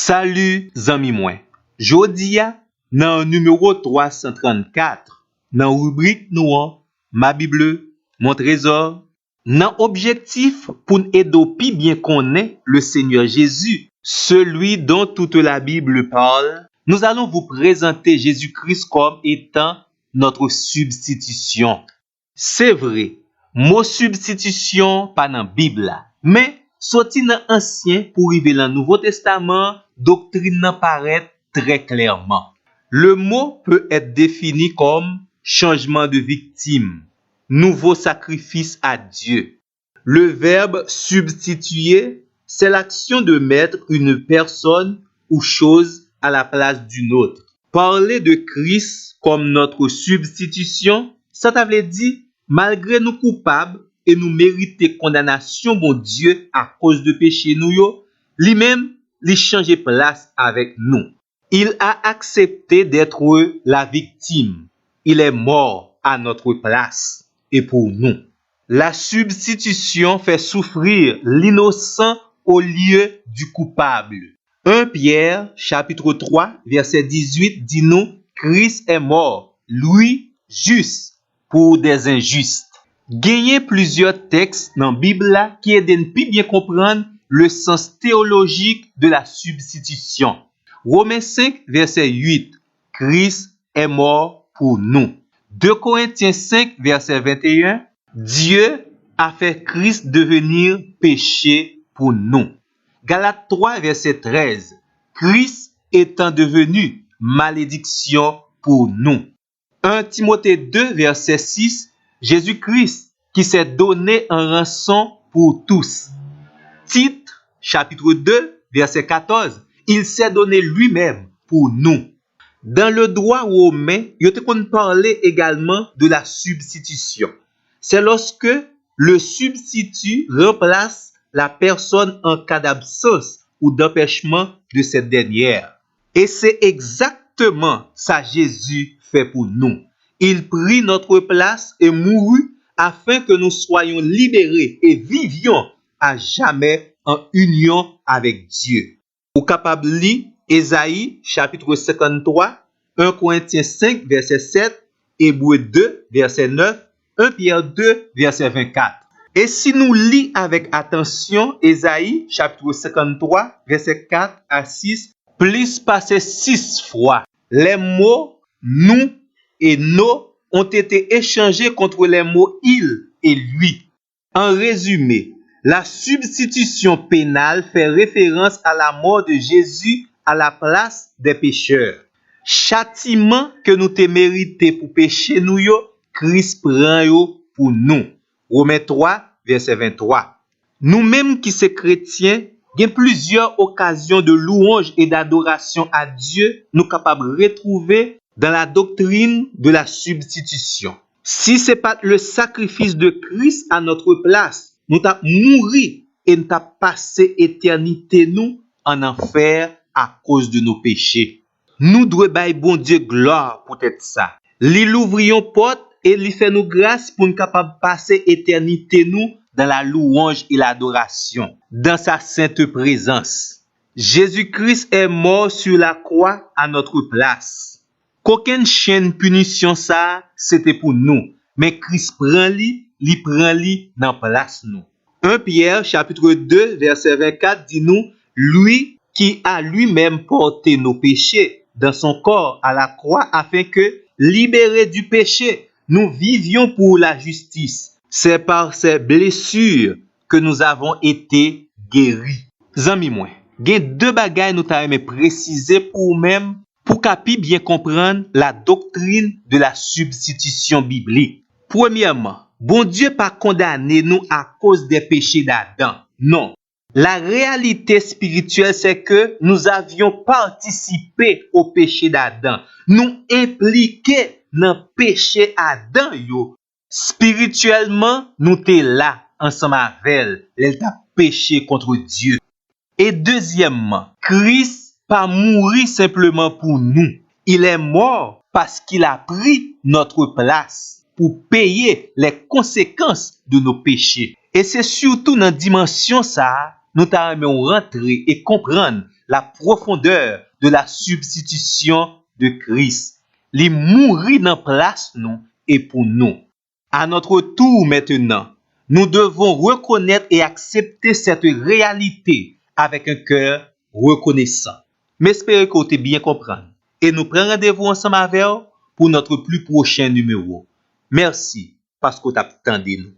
Salut zami mwen, jodi ya nan numéro 334, nan rubrik nou an, ma Bible, mon trésor, nan objectif pour nous pi bien connaître le Seigneur Jésus, celui dont toute la Bible parle, nous allons vous présenter Jésus-Christ comme étant notre substitution. C'est vrai, mot substitution pas dans Bible la, mais sorti dans Ancien pour arriver dans Nouveau Testament, doctrine nan paraît très clairement. Le mot peut être défini comme changement de victime, nouveau sacrifice à Dieu. Le verbe substituer, c'est l'action de mettre une personne ou chose à la place d'une autre. Parler de Christ comme notre substitution, ça veut dire, malgré nous coupables et nous mériter condamnation, bon Dieu, à cause de péché nous yo, lui-même, il change place avec nous. Il a accepté d'être la victime. Il est mort à notre place et pour nous. La substitution fait souffrir l'innocent au lieu du coupable. 1 Pierre, chapitre 3, verset 18, dit nous, Christ est mort, lui, juste, pour des injustes. Gagner plusieurs textes dans la Bible qui aident à bien comprendre le sens théologique de la substitution. Romains 5, verset 8, Christ est mort pour nous. 2 Corinthiens 5, verset 21, Dieu a fait Christ devenir péché pour nous. Galates 3, verset 13, Christ étant devenu malédiction pour nous. 1 Timothée 2, verset 6, Jésus-Christ qui s'est donné en rançon pour tous. Titre, chapitre 2, verset 14, il s'est donné lui-même pour nous. Dans le droit romain, il y a parlé également de la substitution. C'est lorsque le substitut remplace la personne en cas d'absence ou d'empêchement de cette dernière. Et c'est exactement ça Jésus fait pour nous. Il prit notre place et mourut afin que nous soyons libérés et vivions à jamais en union avec Dieu. Ou capable lire Ésaïe chapitre 53, 1 Corinthiens 5 verset 7, Hébreux 2 verset 9, 1 Pierre 2 verset 24. Et si nous lisons avec attention Ésaïe chapitre 53 verset 4 à 6, plus passé 6 fois, les mots nous et nos ont été échangés contre les mots il et lui. En résumé, la substitution pénale fait référence à la mort de Jésus à la place des pécheurs. Châtiment que nous te mérité pour pécher nous yo, Christ prend yo pour nous. Romains 3, verset 23. Nous-mêmes qui sommes chrétiens, il y a plusieurs occasions de louange et d'adoration à Dieu nous capables de retrouver dans la doctrine de la substitution. Si ce n'est pas le sacrifice de Christ à notre place, nous t'avons mouru et nous t'avons passé éternité nous en enfer à cause de nos péchés. Nous devons bailler bon Dieu gloire pour être ça. Li l'ouvrions porte et li fait nous grâce pour nous capables de passer éternité nous dans la louange et l'adoration, dans sa sainte présence. Jésus-Christ est mort sur la croix à notre place. Qu'aucune chaîne punition ça, c'était pour nous. Mais Christ prend li dans place nous. 1 Pierre chapitre 2 verset 24 dit nous, lui qui a lui-même porté nos péchés dans son corps à la croix afin que, libérés du péché, nous vivions pour la justice. C'est par ces blessures que nous avons été guéris. Zami moi, gen deux bagages nous t'a aimé préciser pour même pour capi bien comprendre la doctrine de la substitution biblique. Premièrement, bon Dieu pas condamné nous à cause des péchés d'Adam. Non. La réalité spirituelle, c'est que nous avions participé au péché d'Adam. Nous impliqués dans le péché Adam yo. Spirituellement, nous t'es là ensemble avec elle. Elle t'a péché contre Dieu. Et deuxièmement, Christ pas mourir simplement pour nous. Il est mort parce qu'il a pris notre place pour payer les conséquences de nos péchés. Et c'est surtout dans la dimension ça, nous t'avons rentrer et comprendre la profondeur de la substitution de Christ. Il mourit dans place nous et pour nous. À notre tour maintenant, nous devons reconnaître et accepter cette réalité avec un cœur reconnaissant. M'espère que vous avez bien compris. Et nous prenons rendez-vous ensemble avec vous pour notre plus prochain numéro. Merci parce que vous avez attendu nous.